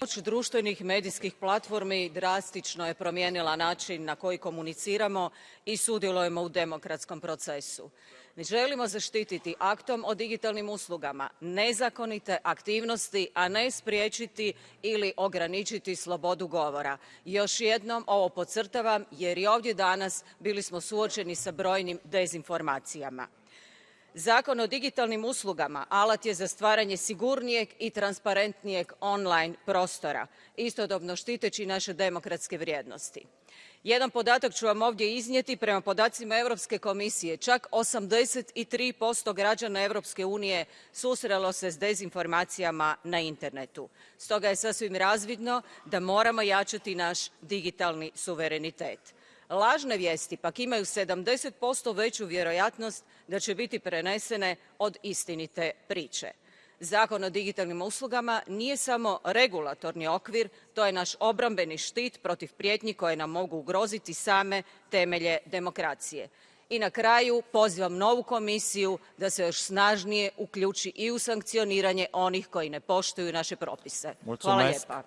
Moć društvenih medijskih platformi drastično je promijenila način na koji komuniciramo i sudjelujemo u demokratskom procesu. Mi želimo zaštititi aktom o digitalnim uslugama nezakonite aktivnosti, a ne spriječiti ili ograničiti slobodu govora. Još jednom ovo podcrtavam jer i ovdje danas bili smo suočeni sa brojnim dezinformacijama. Zakon o digitalnim uslugama alat je za stvaranje sigurnijeg i transparentnijeg online prostora, istodobno štiteći naše demokratske vrijednosti. Jedan podatak ću vam ovdje iznijeti. Prema podacima Europske komisije, čak 83% građana Europske unije susrelo se s dezinformacijama na internetu. Stoga je sasvim razvidno da moramo jačati naš digitalni suverenitet. Lažne vijesti pak imaju 70% veću vjerojatnost da će biti prenesene od istinite priče. Zakon o digitalnim uslugama nije samo regulatorni okvir, to je naš obrambeni štit protiv prijetnji koje nam mogu ugroziti same temelje demokracije. I na kraju pozivam novu komisiju da se još snažnije uključi i u sankcioniranje onih koji ne poštuju naše propise. Hvala lijepa.